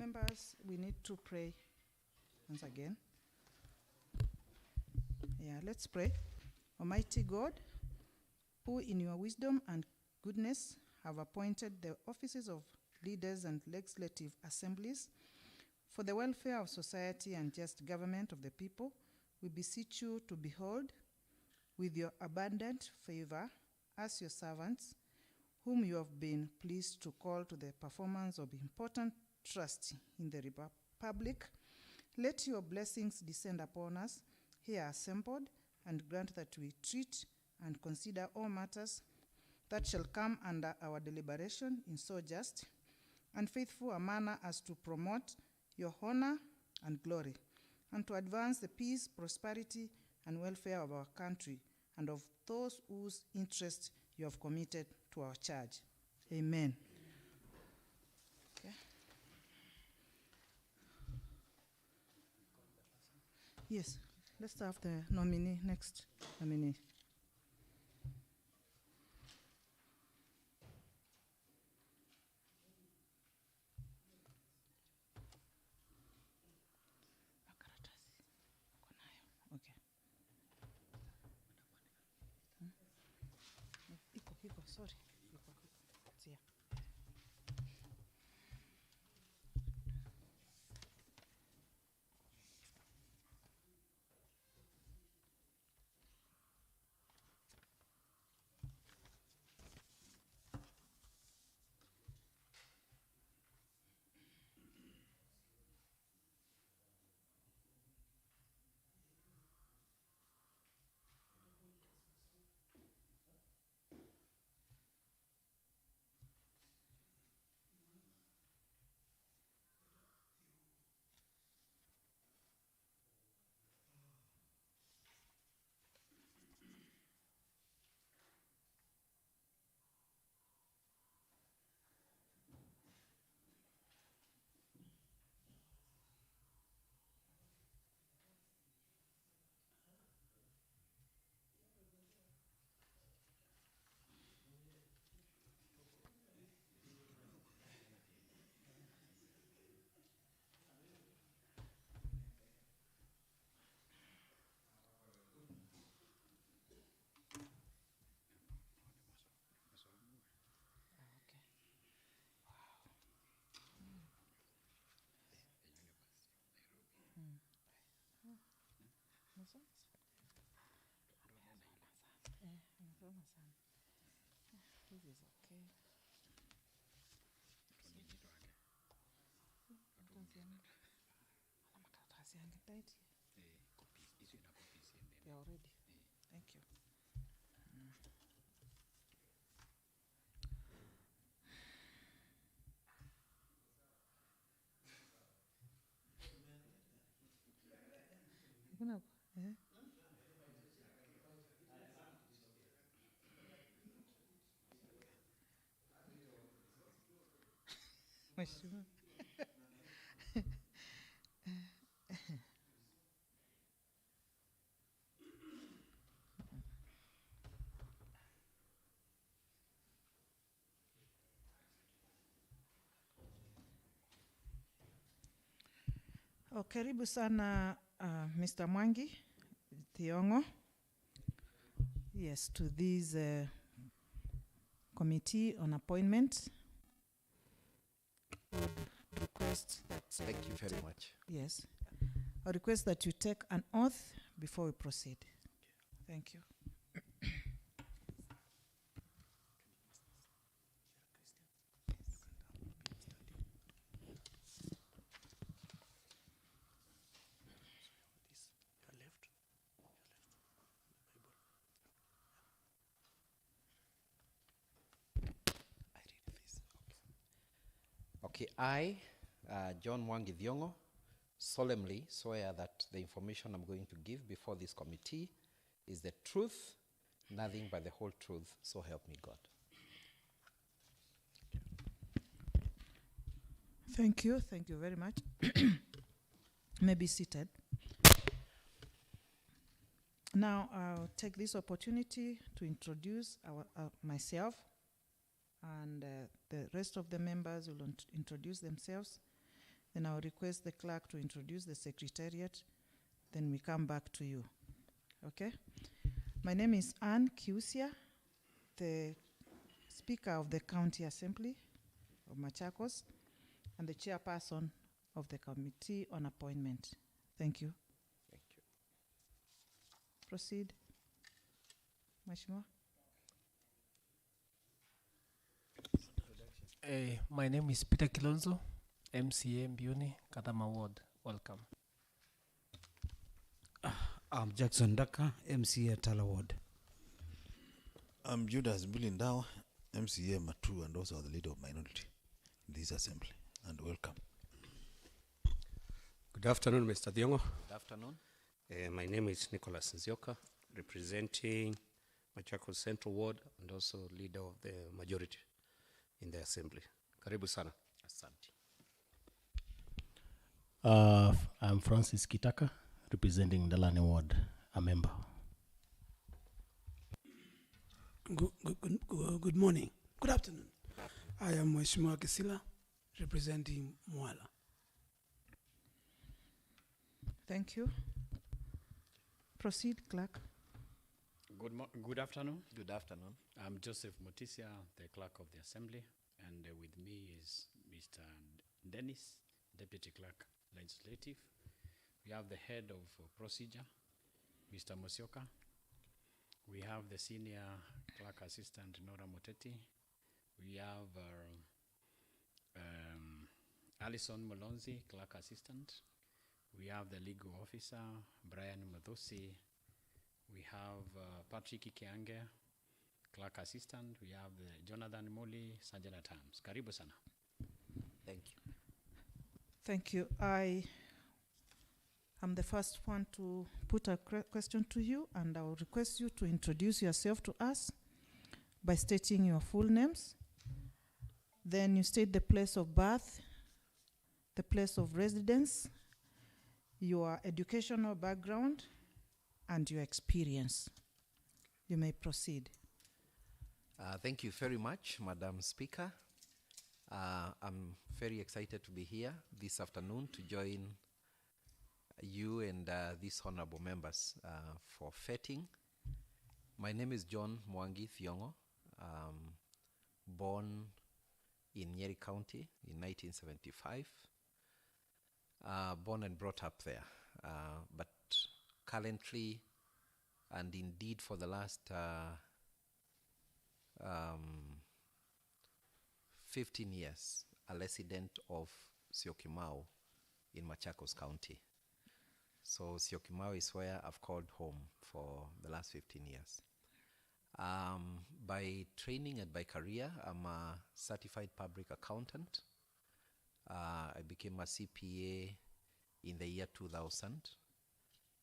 members, we need to pray once again. Yeah, let's pray. Almighty God, who in your wisdom and goodness have appointed the offices of leaders and legislative assemblies for the welfare of society and just government of the people, we beseech you to behold with your abundant favor as your servants, whom you have been pleased to call to the performance of important trust in the Republic. Let your blessings descend upon us here assembled, and grant that we treat and consider all matters that shall come under our deliberation in so just and faithful a manner as to promote your honor and glory, and to advance the peace, prosperity, and welfare of our country and of those whose interest you have committed to our charge. Amen. Okay. Yes, let's have the nominee, next nominee. Okay. Iko, sorry. It's here. This is okay. Yeah, already. Thank you. Karibu sana Mr. Mwangi Thiongo. Yes, to this committee on appointment. Would request that thank you very much. Yes. I request that you take an oath before we proceed. Thank you. Okay, I, John Mwangi Thiongo, solemnly swear that the information I'm going to give before this committee is the truth, nothing but the whole truth, so help me God. Thank you very much. May be seated. Now I'll take this opportunity to introduce myself, and the rest of the members will introduce themselves. Then I'll request the clerk to introduce the secretariat. Then we come back to you. Okay? My name is Ann Kiusia, the Speaker of the County Assembly of Machakos and the chairperson of the Committee on Appointment. Thank you. Thank you. Proceed. Mheshimiwa. My name is Peter Kilonzo, MCA Mbuni, Kadama Ward. Welcome. I'm Jackson Daka, MCA Tala Ward. I'm Judas Bilindawa, MCA Matu, and also the leader of minority in this assembly. And welcome. Good afternoon, Mr. Thiongo. Good afternoon. My name is Nicholas Nzioka, representing Machakos Central Ward and also leader of the majority in the assembly. Karibu sana. Asante. I'm Francis Kitaka, representing the Lani Ward, a member. Good morning. Good afternoon. I am Mheshimiwa Kisila, representing Mwala. Thank you. Proceed, clerk. Good afternoon. Good afternoon. I'm Joseph Mutisia, the clerk of the assembly, and with me is Mr. Dennis, deputy clerk legislative. We have the head of procedure, Mr. Mosioka. We have the senior clerk assistant, Nora Moteti. We have Alison Molonzi, clerk assistant. We have the legal officer, Brian Mathosi. We have Patrick Ikeange, clerk assistant. We have Jonathan Moli, sergeant at arms. Karibu sana. Thank you. Thank you. I am the first one to put a question to you, and I will request you to introduce yourself to us by stating your full names. Then you state the place of birth, the place of residence, your educational background, and your experience. You may proceed. Thank you very much, Madam Speaker. I'm very excited to be here this afternoon to join you and these honorable members for vetting. My name is John Mwangi Thiongo, born in Nyeri County in 1975. Born and brought up there, but currently and indeed for the last 15 years, a resident of Syokimau in Machakos County. So Syokimau is where I've called home for the last 15 years. By training and by career, I'm a certified public accountant. I became a CPA in the year 2000,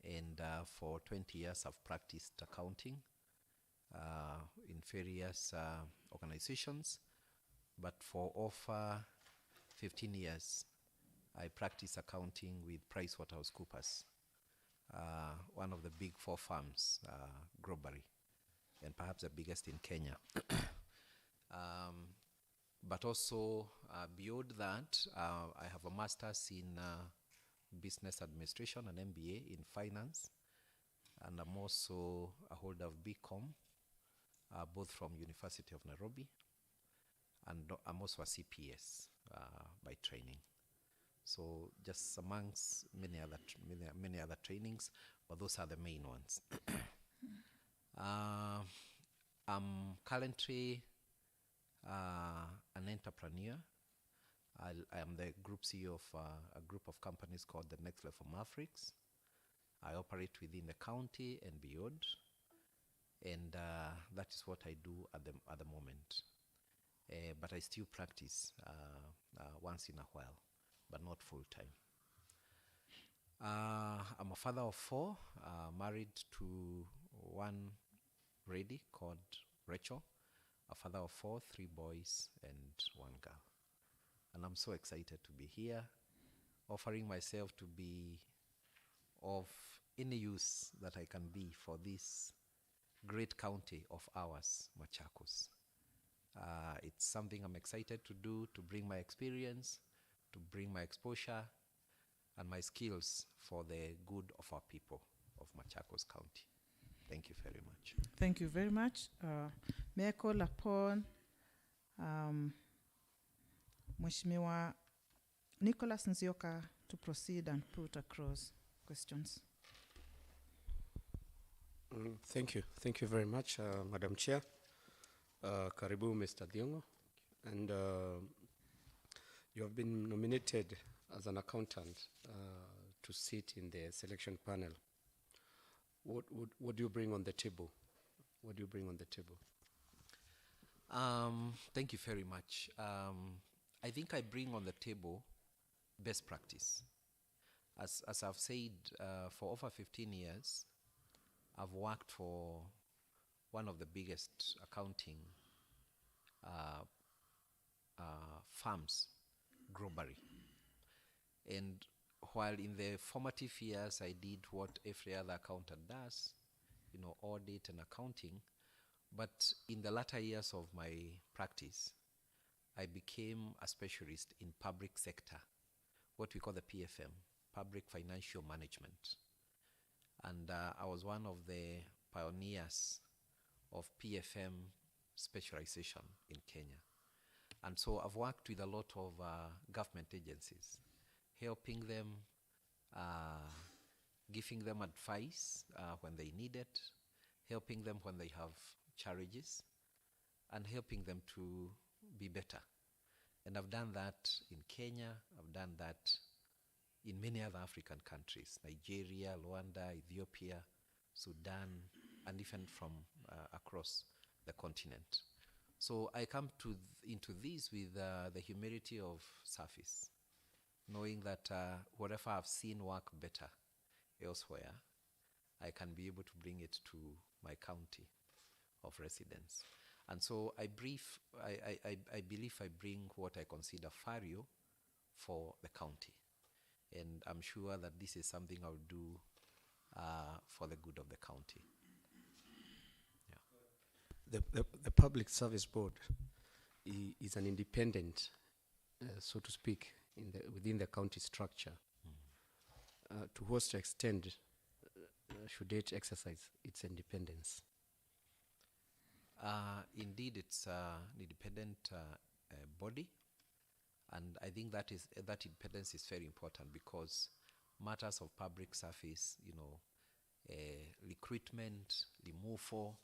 and for 20 years I've practiced accounting in various organizations, but for over 15 years I practiced accounting with PricewaterhouseCoopers, one of the big four firms globally, and perhaps the biggest in Kenya. But also beyond that, I have a master's in business administration, an MBA in finance, and I'm also a holder of BCom, both from University of Nairobi, and I'm also a CPS by training. So just amongst many other trainings, but those are the main ones. I'm currently an entrepreneur. I am the group CEO of a group of companies called the Next Level Mavericks. I operate within the county and beyond, and that is what I do at the moment. But I still practice once in a while, but not full time. I'm a father of four, married to one lady called Rachel, a father of four, 3 boys and 1 girl. And I'm so excited to be here, offering myself to be of any use that I can be for this great county of ours, Machakos. It's something I'm excited to do, to bring my experience, to bring my exposure and my skills for the good of our people of Machakos County. Thank you very much. Thank you very much. May I call upon Mheshimiwa Nicholas Nzioka to proceed and put across questions. Thank you. Thank you very much, Madam Chair. Karibu, Mr. Diongo. And you have been nominated as an accountant to sit in the selection panel. What do you bring on the table? What do you bring on the table? Thank you very much. I think I bring on the table best practice. As I've said, for over 15 years, I've worked for one of the biggest accounting firms globally. And while in the formative years I did what every other accountant does, you know, audit and accounting, but in the latter years of my practice, I became a specialist in public sector, what we call the PFM, Public Financial Management. And I was one of the pioneers of PFM specialization in Kenya. And so I've worked with a lot of government agencies, helping them, giving them advice when they need it, helping them when they have challenges, and helping them to be better. And I've done that in Kenya, I've done that in many other African countries, Nigeria, Rwanda, Ethiopia, Sudan, and even from across the continent. So I come into this with the humility of service, knowing that whatever I've seen work better elsewhere, I can be able to bring it to my county of residence. And so I believe I bring what I consider value for the county. And I'm sure that this is something I'll do for the good of the county. The Public Service Board is an independent, so to speak, within the county structure. To what extent should it exercise its independence? Indeed, it's an independent body, and I think that independence is very important because matters of public service, you know, recruitment, removal,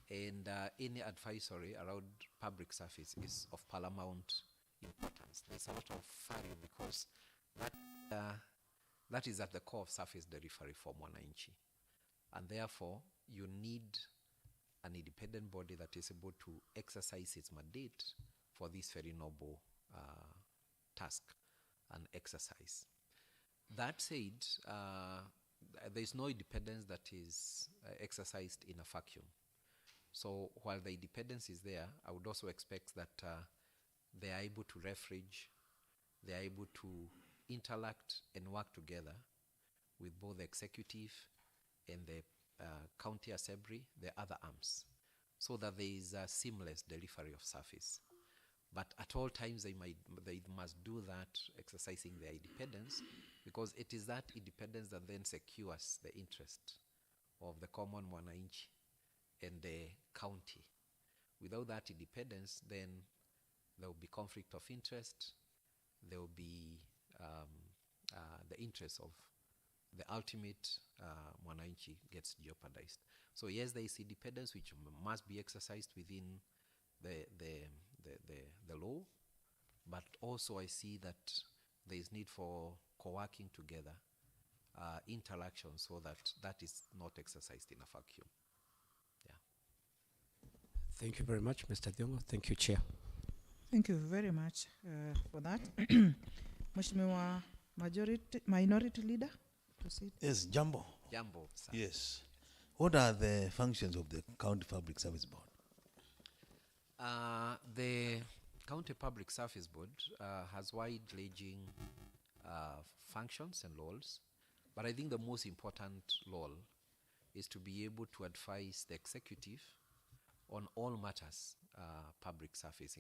and any advisory around public service is of paramount importance. There's a lot of value because that is at the core of service delivery for Mwananchi. And therefore, you need an independent body that is able to exercise its mandate for this very noble task and exercise. That said, there is no independence that is exercised in a vacuum. So while the independence is there, I would also expect that they are able to leverage, they are able to interact and work together with both the executive and the county assembly, the other arms, so that there is a seamless delivery of service. But at all times they must do that, exercising their independence, because it is that independence that then secures the interest of the common Mwananchi and the county. Without that independence, then there will be conflict of interest, there will be the interest of the ultimate Mwananchi gets jeopardized. So yes, there is independence which must be exercised within the law, but also I see that there is need for co-working together, interaction, so that is not exercised in a vacuum. Thank you very much, Mr. Diongo. Thank you, Chair. Thank you very much for that. Mheshimiwa Minority Leader, proceed. Yes, Jambo. Jambo, sir. Yes. What are the functions of the County Public Service Board? The County Public Service Board has wide-ranging functions and roles, but I think the most important role is to be able to advise the executive on all matters public service.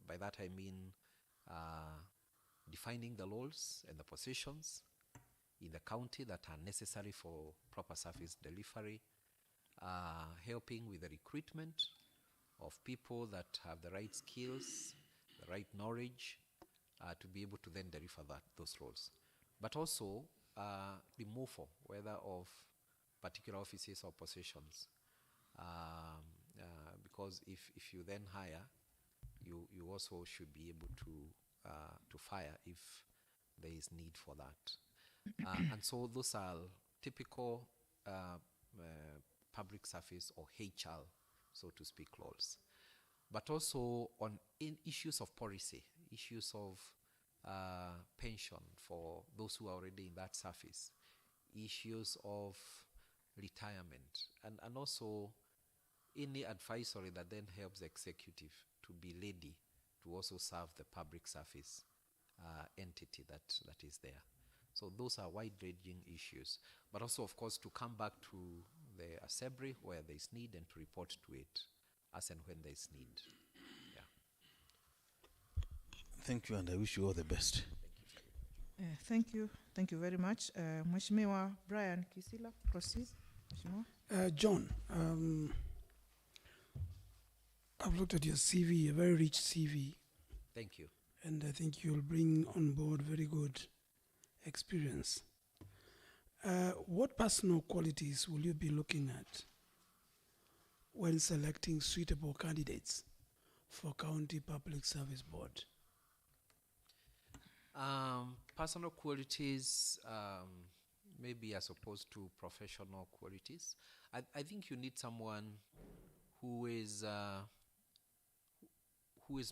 By that I mean defining the roles and the positions in the county that are necessary for proper service delivery, helping with the recruitment of people that have the right skills, the right knowledge, to be able to then deliver those roles. But also removal, whether of particular offices or positions. Because if you then hire, you also should be able to fire if there is need for that. And so those are typical public service or HR, so to speak, roles. But also on issues of policy, issues of pension for those who are already in that service, issues of retirement, and also any advisory that then helps the executive to be ready to also serve the public service entity that is there. So those are wide-ranging issues, but also, of course, to come back to the assembly where there is need and to report to it as and when there is need. Yeah. Thank you, and I wish you all the best. Thank you. Thank you very much. Mheshimiwa Brian Kisila, proceed. Mheshimiwa. John, I've looked at your CV, a very rich CV, Thank you. and I think you'll bring on board very good experience. What personal qualities will you be looking at when selecting suitable candidates for County Public Service Board? Personal qualities, maybe as opposed to professional qualities. I think you need someone who is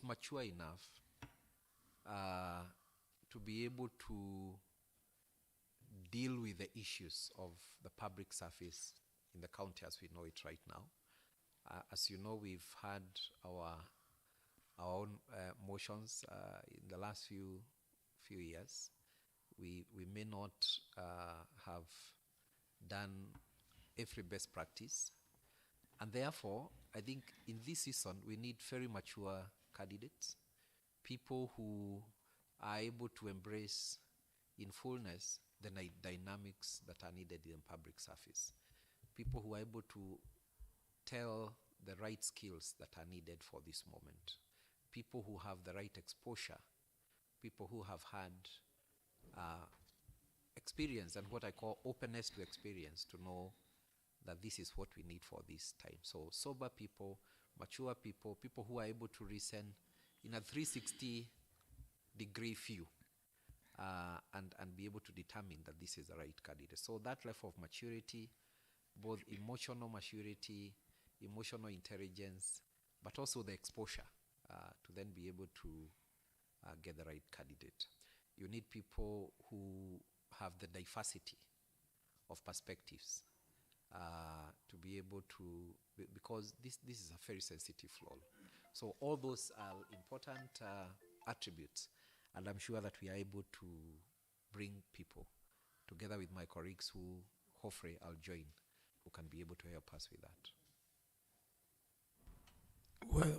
mature enough to be able to deal with the issues of the public service in the county as we know it right now. As you know, we've had our own motions in the last few years. We may not have done every best practice, and therefore I think in this season we need very mature candidates, people who are able to embrace in fullness the dynamics that are needed in public service, people who are able to tell the right skills that are needed for this moment, people who have the right exposure, people who have had experience and what I call openness to experience, to know that this is what we need for this time. So sober people, mature people, people who are able to listen in a 360-degree view and be able to determine that this is the right candidate. So that level of maturity, both emotional maturity, emotional intelligence, but also the exposure to then be able to get the right candidate. You need people who have the diversity of perspectives to be able to, because this is a very sensitive role. So all those are important attributes, and I'm sure that we are able to bring people together with my colleagues who hopefully I'll join, who can be able to help us with that.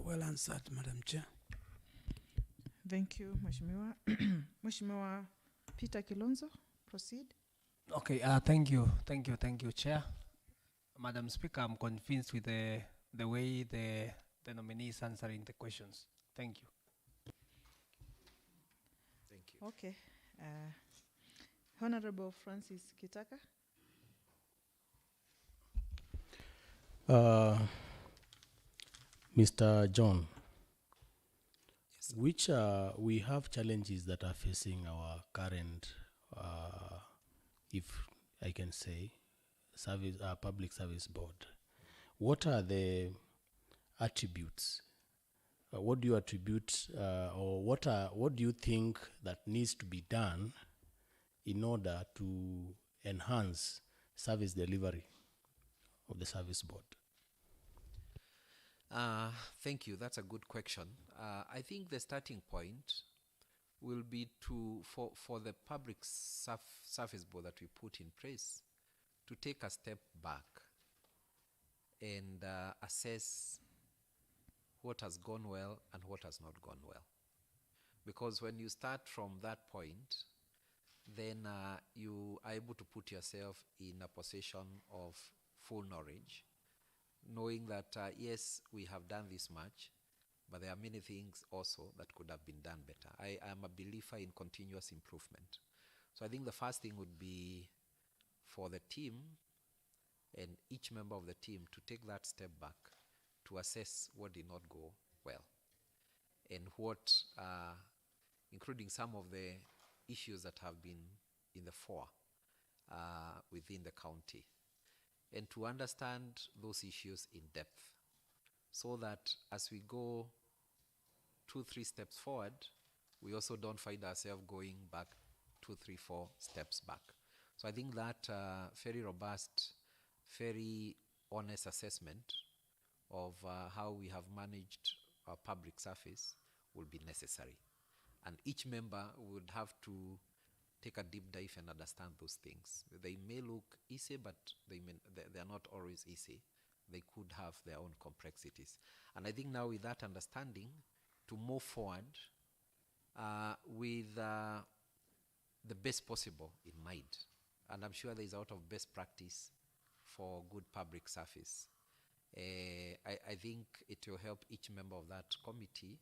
Well answered, Madam Chair. Thank you, Mheshimiwa. Mheshimiwa Peter Kilonzo, proceed. Okay, thank you, Chair. Madam Speaker, I'm convinced with the way the nominee is answering the questions. Thank you. Thank you. Okay. Honorable Francis Kitaka. Mr. John, Yes, which we have challenges that are facing our current, if I can say, public service board. What are the attributes? What do you attribute, or what do you think that needs to be done in order to enhance service delivery of the service board? Thank you. That's a good question. I think the starting point will be for the public service board that we put in place to take a step back and assess what has gone well and what has not gone well. Because when you start from that point, then you are able to put yourself in a position of full knowledge, knowing that, yes, we have done this much, but there are many things also that could have been done better. I am a believer in continuous improvement. So I think the first thing would be for the team and each member of the team to take that step back to assess what did not go well and what, including some of the issues that have been in the fore within the county, and to understand those issues in depth so that as we go 2-3 steps forward, we also don't find ourselves going back 2-3-4 steps back. So I think that very robust, very honest assessment of how we have managed our public service will be necessary. And each member would have to take a deep dive and understand those things. They may look easy, but they are not always easy. They could have their own complexities. And I think now with that understanding, to move forward with the best possible in mind. And I'm sure there is a lot of best practice for good public service. I think it will help each member of that committee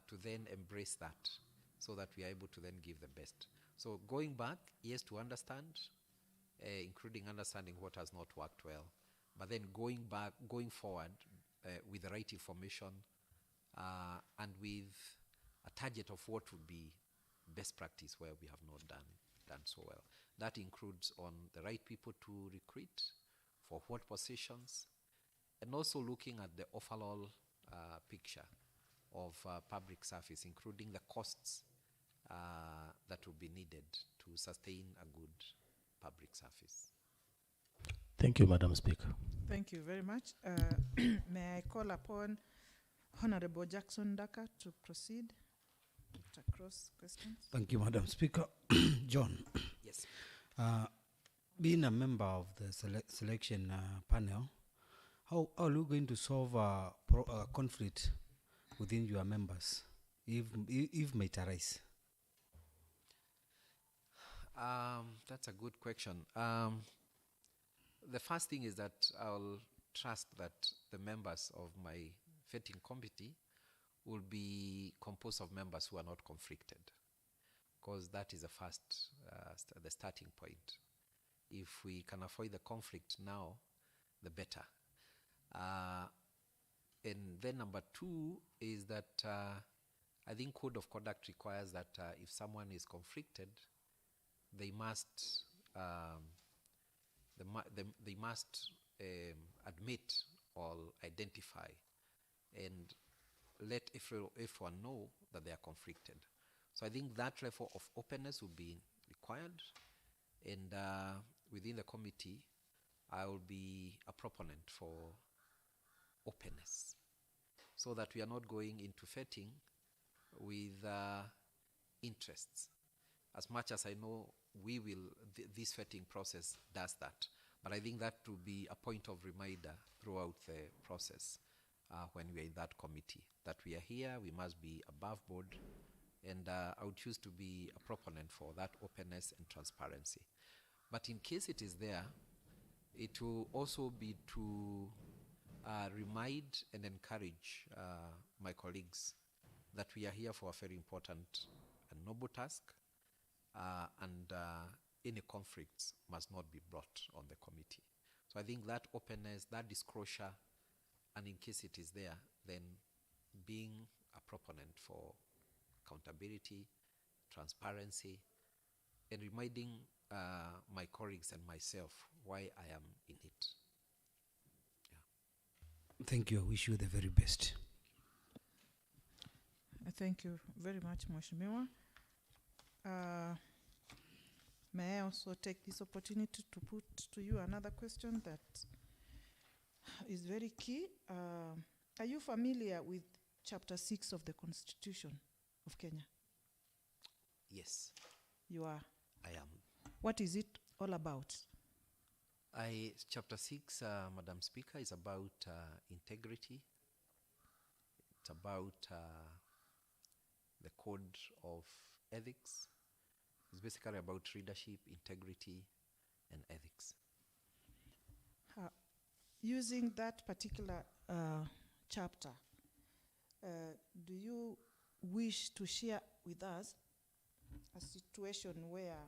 to then embrace that so that we are able to then give the best. So going back, yes, to understand, including understanding what has not worked well, but then going forward with the right information and with a target of what would be best practice where we have not done so well. That includes on the right people to recruit, for what positions, and also looking at the overall picture of public service, including the costs that will be needed to sustain a good public service. Thank you, Madam Speaker. Thank you very much. May I call upon Honorable Jackson Daka to proceed to cross questions? Thank you, Madam Speaker. John. Yes. Being a member of the selection panel, how are you going to solve a conflict within your members, if might arise? That's a good question. The first thing is that I'll trust that the members of my vetting committee will be composed of members who are not conflicted, because that is the first, the starting point. If we can avoid the conflict now, the better. And then number two is that I think code of conduct requires that if someone is conflicted, they must they must admit or identify and let everyone know that they are conflicted. So I think that level of openness will be required, and within the committee, I will be a proponent for openness, so that we are not going into vetting with interests. As much as I know we will, this vetting process does that. But I think that to be a point of reminder throughout the process when we are in that committee, that we are here, we must be above board, and I would choose to be a proponent for that openness and transparency. But in case it is there, it will also be to remind and encourage my colleagues that we are here for a very important and noble task, and any conflicts must not be brought on the committee. So I think that openness, that disclosure, and in case it is there, then being a proponent for accountability, transparency, and reminding my colleagues and myself why I am in it. Yeah. Thank you. I wish you the very best. Thank you very much, Mheshimiwa. May I also take this opportunity to put to you another question that is very key. Are you familiar with Chapter 6 of the Constitution of Kenya? Yes. You are? I am. What is it all about? Chapter 6, Madam Speaker, is about integrity. It's about the code of ethics. It's basically about leadership, integrity, and ethics. Using that particular chapter, do you wish to share with us a situation where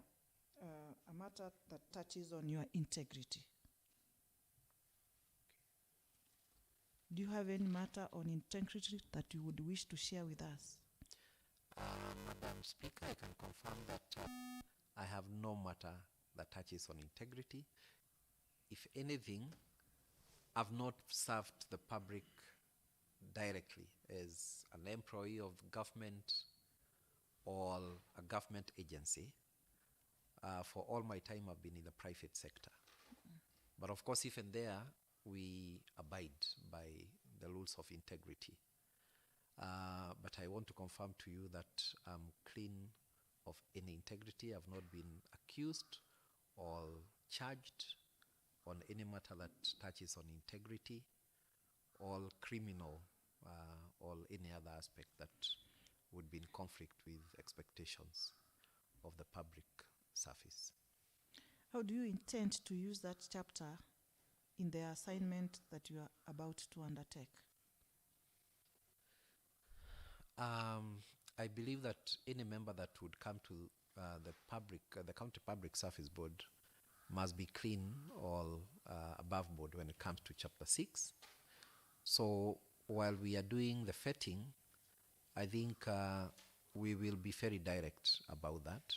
a matter that touches on your integrity? Do you have any matter on integrity that you would wish to share with us? Madam Speaker, I can confirm that I have no matter that touches on integrity. If anything, I've not served the public directly as an employee of government or a government agency. For all my time, I've been in the private sector. But of course, even there, we abide by the rules of integrity. But I want to confirm to you that I'm clean of any integrity. I've not been accused or charged on any matter that touches on integrity or criminal or any other aspect that would be in conflict with expectations of the public service. How do you intend to use that chapter in the assignment that you are about to undertake? I believe that any member that would come to the County Public Service Board must be clean or above board when it comes to Chapter 6. So while we are doing the vetting, I think we will be very direct about that,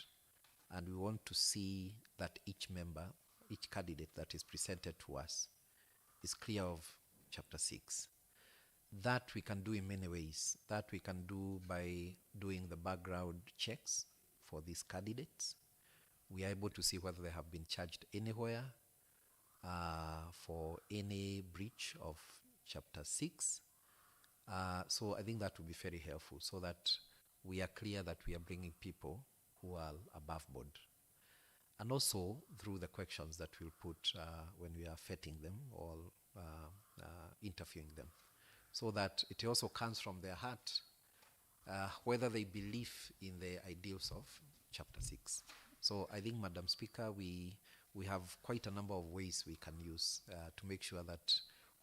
and we want to see that each member, each candidate that is presented to us is clear of Chapter 6. That we can do in many ways. That we can do by doing the background checks for these candidates. We are able to see whether they have been charged anywhere for any breach of Chapter 6. So I think that would be very helpful, so that we are clear that we are bringing people who are above board. And also through the questions that we'll put when we are vetting them or interviewing them, so that it also comes from their heart whether they believe in the ideals of Chapter 6. So I think, Madam Speaker, we have quite a number of ways we can use to make sure that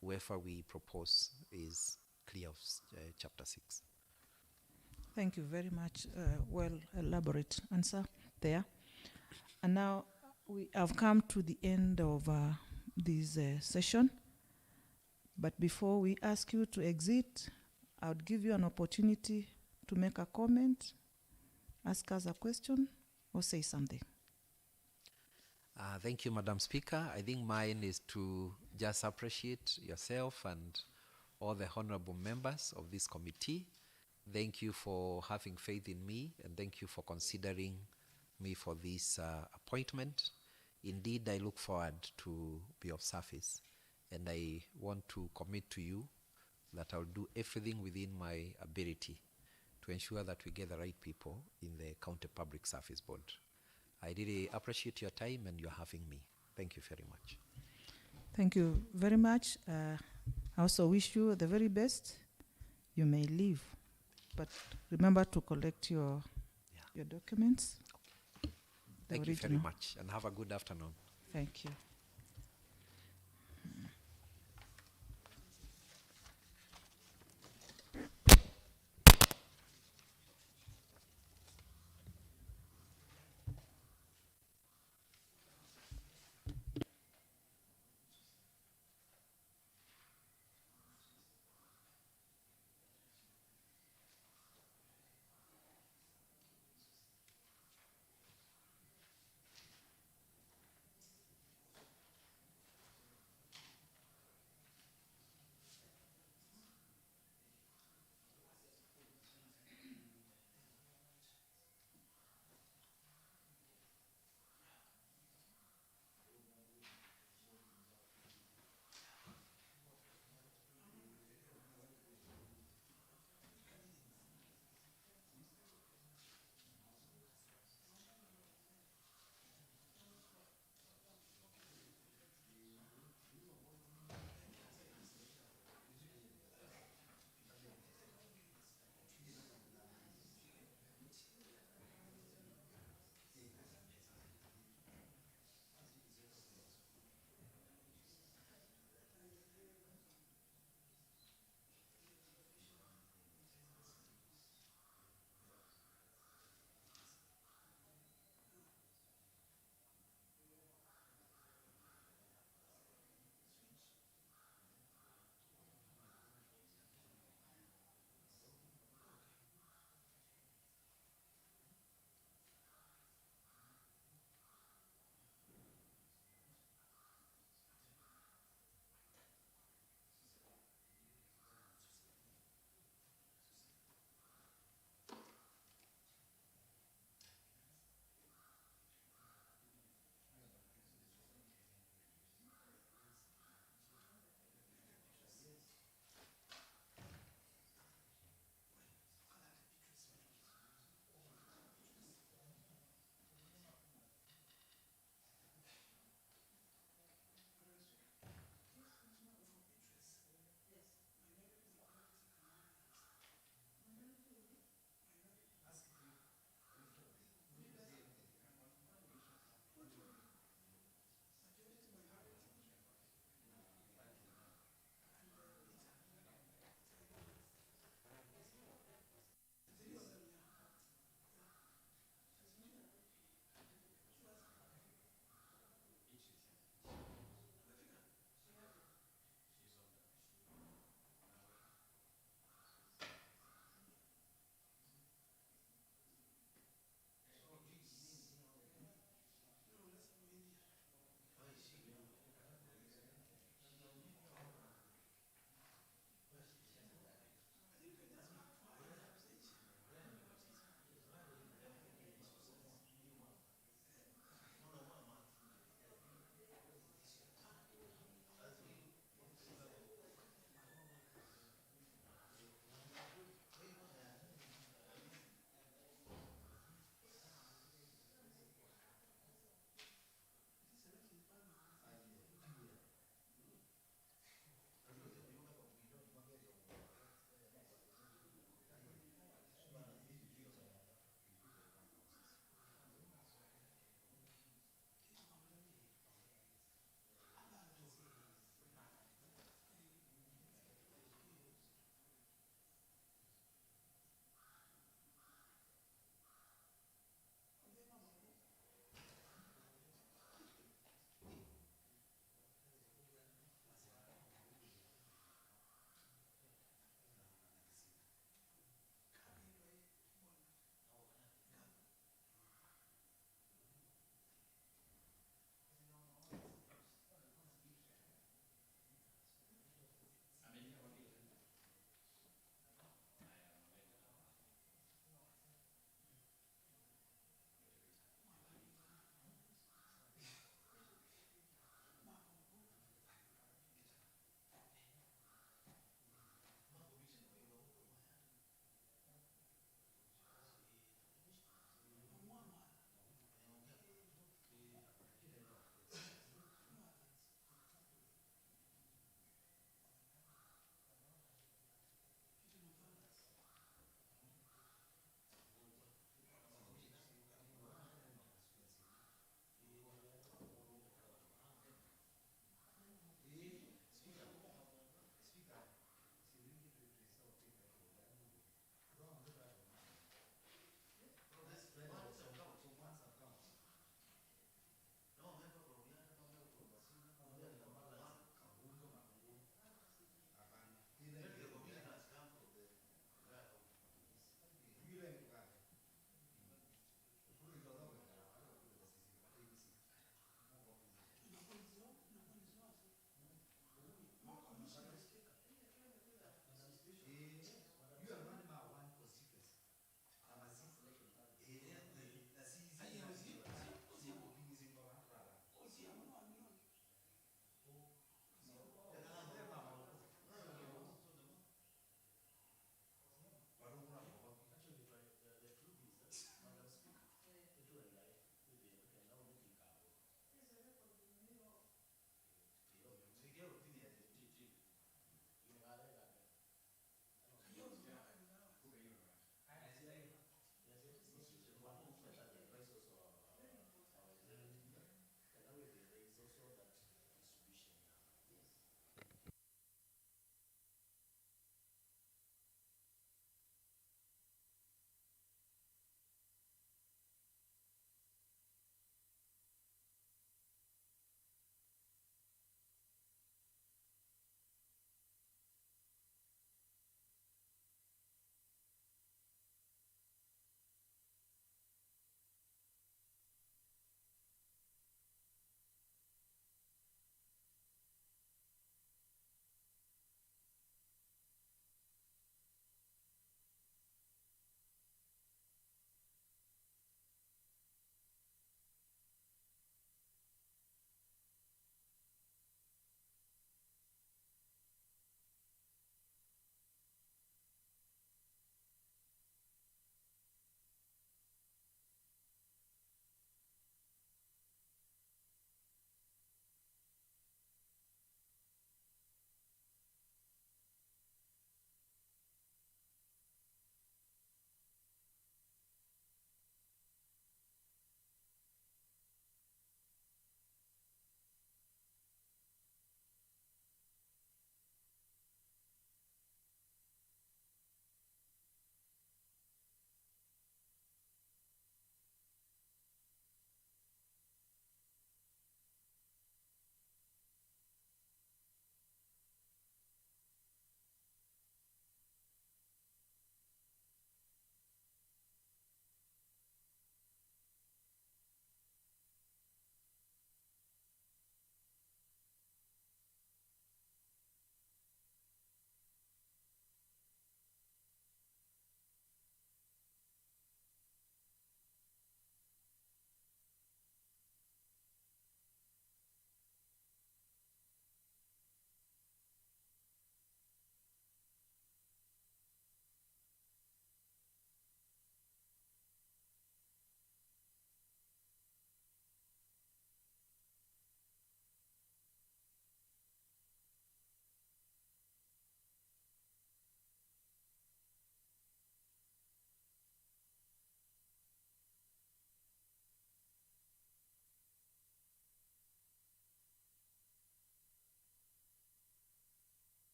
whoever we propose is clear of Chapter 6. Thank you very much. Well elaborate answer there. And now we have come to the end of this session. But before we ask you to exit, I would give you an opportunity to make a comment, ask us a question, or say something. Thank you, Madam Speaker. I think mine is to just appreciate yourself and all the honorable members of this committee. Thank you for having faith in me, and thank you for considering me for this appointment. Indeed, I look forward to be of service, and I want to commit to you that I'll do everything within my ability to ensure that we get the right people in the County Public Service Board. I really appreciate your time and your having me. Thank you very much. Thank you very much. I also wish you the very best. You may leave, but remember to collect your documents. Thank you very much, and have a good afternoon. Thank you.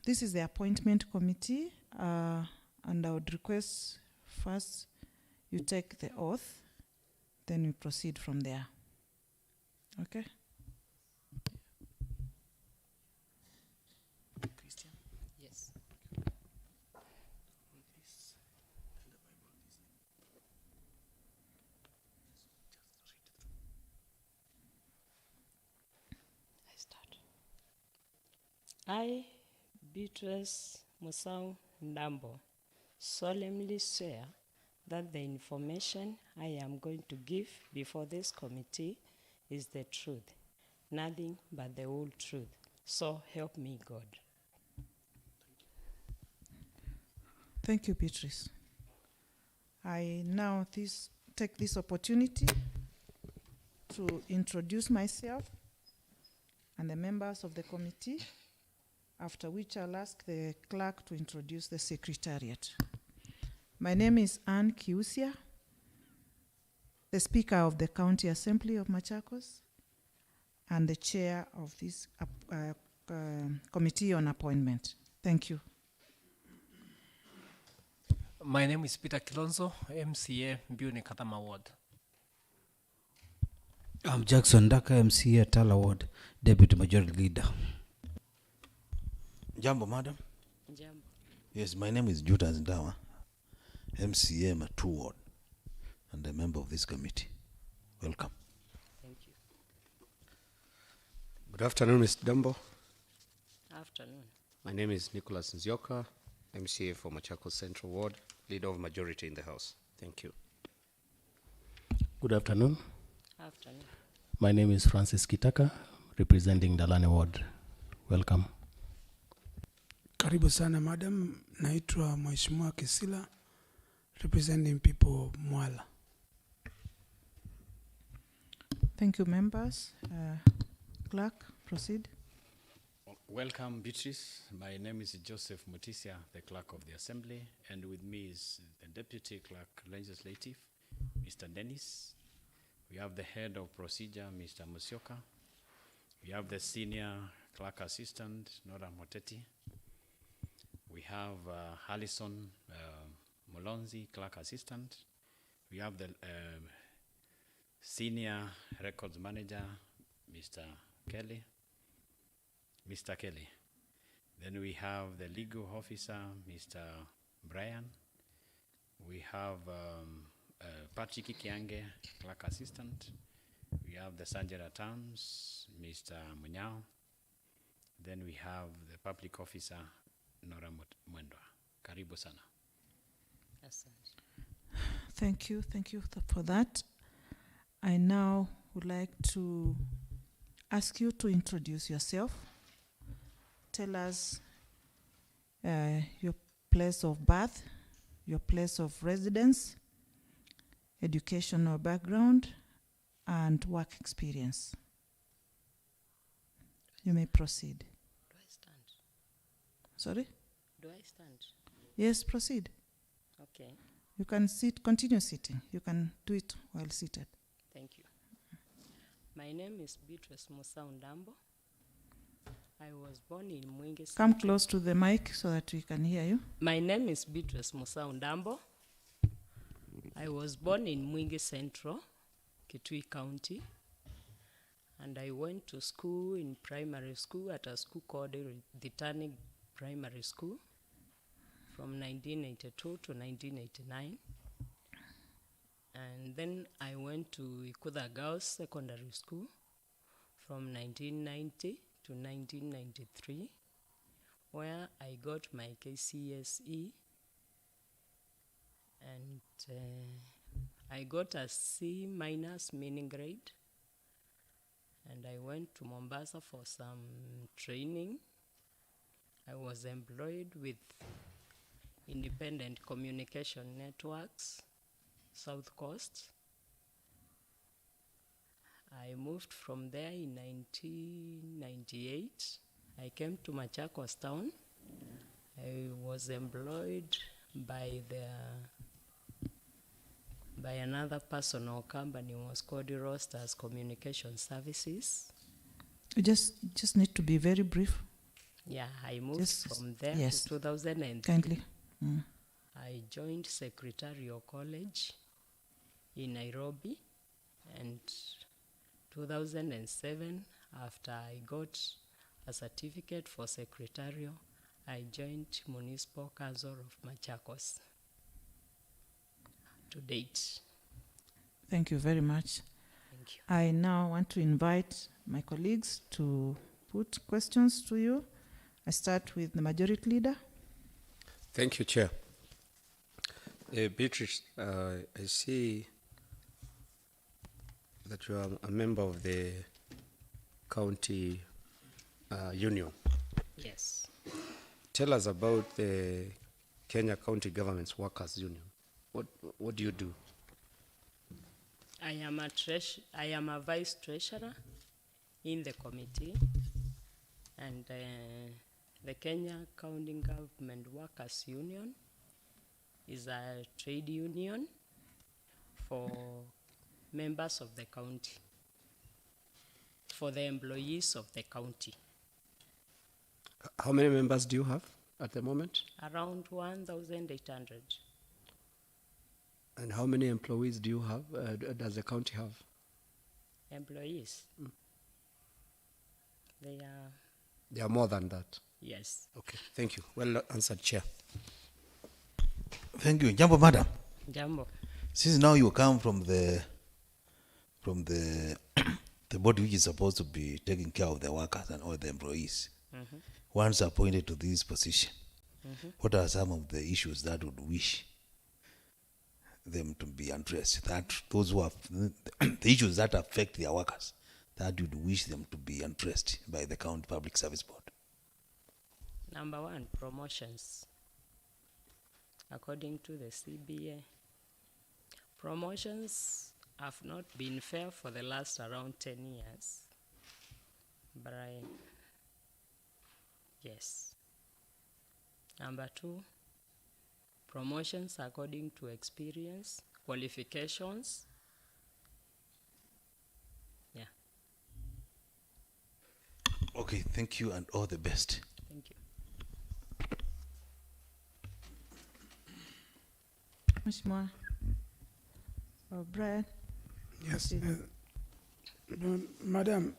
This is the appointment committee, and I would request first you take the oath, then we proceed from there. Okay? Yes. I start. I, Beatrice Musau Ndambo, solemnly swear that the information I am going to give before this committee is the truth, nothing but the whole truth. So help me God. Thank you, Beatrice. I now take this opportunity to introduce myself and the members of the committee, after which I'll ask the clerk to introduce the secretariat. My name is Anne Kiusia, the Speaker of the County Assembly of Machakos and the Chair of this Committee on Appointment. Thank you. My name is Peter Kilonzo, MCA, Mbuni Katama Ward. I'm Jackson Daka, MCA, Tala Ward, Deputy Majority Leader. Jambo, madam. Jambo. Yes, my name is Judas Ndawa, MCA, Matu Ward, and a member of this committee. Welcome. Thank you. Good afternoon, Mr. Dambo. Afternoon. My name is Nicholas Nzioka, MCA for Machakos Central Ward, Leader of Majority in the House. Thank you. Good afternoon. Afternoon. My name is Francis Kitaka, representing Dalane Ward. Welcome. Karibu sana madam, naitwa Mheshimiwa Kisila, representing people of Mwala. Thank you, members. Clerk, proceed. Welcome, Beatrice. My name is Joseph Mutisia, the Clerk of the Assembly, and with me is the Deputy Clerk Legislative, Mr. Dennis. We have the Head of Procedure, Mr. Musioka. We have the Senior Clerk Assistant, Nora Moteti. We have Harrison Molonzi, Clerk Assistant. We have the Senior Records Manager, Mr. Kelly. Then we have the Legal Officer, Mr. Brian. We have Patrick Kiange, Clerk Assistant. We have the Sergeant at Arms, Mr. Munyao. Then we have the Public Officer, Nora Mwendwa. Karibu sana. Asante. Thank you for that. I now would like to ask you to introduce yourself. Tell us your place of birth, your place of residence, educational background, and work experience. You may proceed. Do I stand? Sorry? Do I stand? Yes, proceed. Okay. You can sit, continue sitting. You can do it while seated. Thank you. My name is Beatrice Musau Ndambo. I was born in Mwingi. Come close to the mic so that we can hear you. My name is Beatrice Musau Ndambo. I was born in Mwingi Central, Kitui County. And I went to school in primary school at a school called Ditani Primary School from 1982 to 1989. And then I went to Ikuda Girls Secondary School from 1990 to 1993, where I got my KCSE, and I got a C- meaning grade, and I went to Mombasa for some training. I was employed with Independent Communication Networks, South Coast. I moved from there in 1998. I came to Machakos town. I was employed by another personal company, was called Rosters Communication Services. You just need to be very brief. Yeah, I moved Just- from there yes. to 2003. Kindly. Mm. I joined Secretarial College in Nairobi, and 2007, after I got a certificate for Secretarial, I joined Municipal Council of Machakos to date. Thank you very much. Thank you. I now want to invite my colleagues to put questions to you. I start with the majority leader. Thank you, Chair. Beatrice, I see that you are a member of the county union. Yes. Tell us about the Kenya County Government's Workers Union. What do you do? I am a vice treasurer in the committee, and the Kenya County Government Workers Union is a trade union for members of the county, for the employees of the county. How many members do you have at the moment? Around 1,800. And how many employees do you have? Does the county have? Employees. Mm. They are, There are more than that. yes. Okay, thank you. Well answered, Chair. Thank you. Jambo, madam. Jambo. Since now you come from the the body which is supposed to be taking care of the workers and all the employees, once appointed to this position, what are some of the issues that would wish them to be addressed? That those who have the issues that affect their workers, that you'd wish them to be addressed by the County Public Service Board. Number one, promotions. According to the CBA, promotions have not been fair for the last around 10 years. But yes. Number two, promotions according to experience, qualifications. Yeah, Okay, thank you and all the best. thank you. Mheshimiwa Brian. Yes, Proceed. Madam,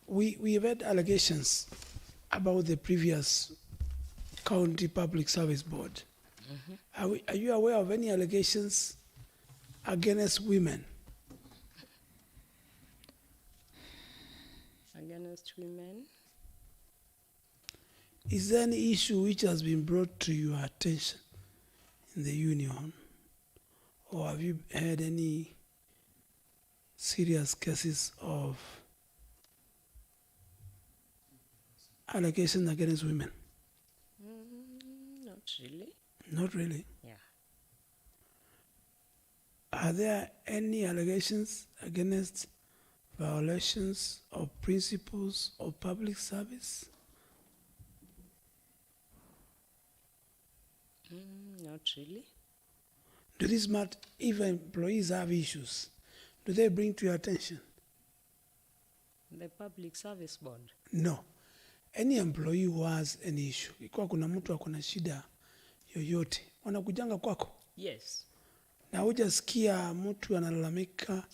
we've had allegations about the previous County Public Service Board. Are you aware of any allegations against women? Against women, Is there any issue which has been brought to your attention in the union? Or have you had any serious cases of allegations against women? not really. Not really. Yeah. Are there any allegations against violations of principles of public service? Not really. Do this matter if employees have issues? Do they bring to your attention? The Public Service Board. No. Any employee who has an issue, ikiwa kuna mtu akona shida yoyote, wanakujanga kwako Yes. na hujasikia mtu analalamika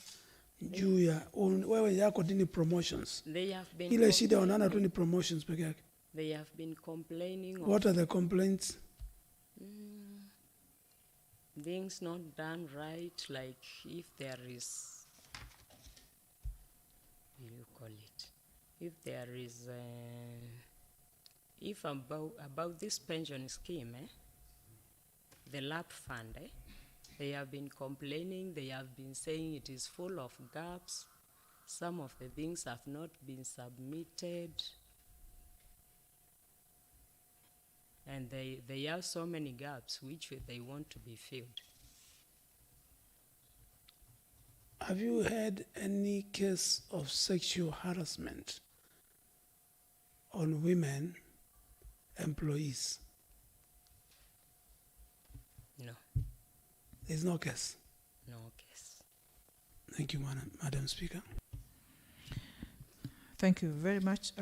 juu ya wewe yako tu ni promotions. They have been Ile shida complaining- wanaona tu ni promotions peke yake. They have been complaining of What are the complaints? things not done right, like if there is, what do you call it? If there is, if about this pension scheme, the LAP fund, they have been complaining, they have been saying it is full of gaps. Some of the things have not been submitted. And they have so many gaps which they want to be filled. Have you had any case of sexual harassment on women employees? No, There's no case. no case. Thank you, Madam Speaker. Thank you very much.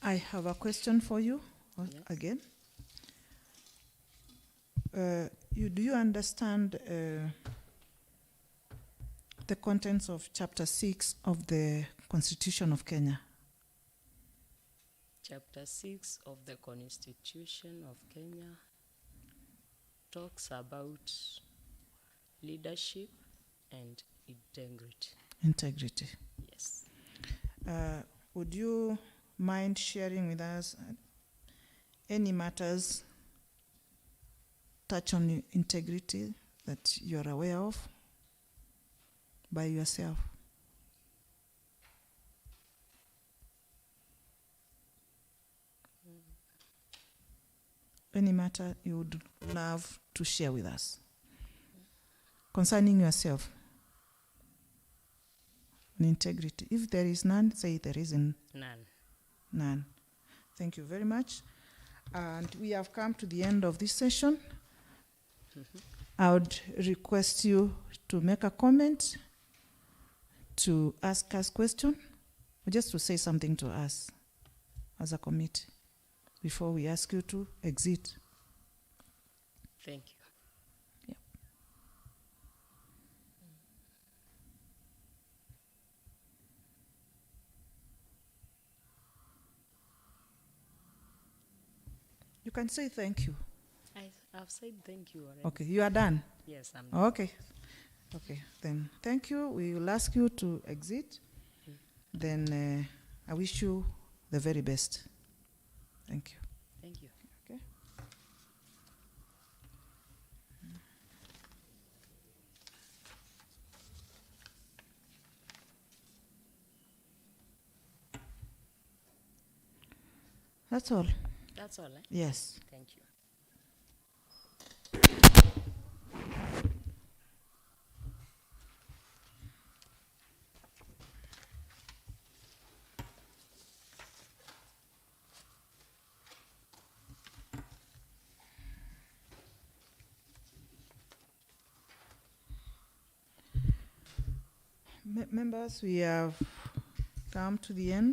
I have a question for you Yes. again. Do you understand the contents of Chapter 6 of the Constitution of Kenya? Chapter 6 of the Constitution of Kenya talks about leadership and integrity. Integrity. Yes. Would you mind sharing with us any matters touch on integrity that you are aware of by yourself? Any matter you would love to share with us concerning yourself on integrity? If there is none, say there isn't. None. Thank you very much. And we have come to the end of this session. I would request you to make a comment, to ask us question, or just to say something to us as a committee before we ask you to exit. Thank you. Yep. You can say thank you. I've said thank you already. Okay, you are done? Yes, I'm done. Okay. Okay, then thank you. We will ask you to exit. Then I wish you the very best. Thank you. Thank you. Okay. That's all. That's all, eh? Yes. Thank you. Members, we have come to the end.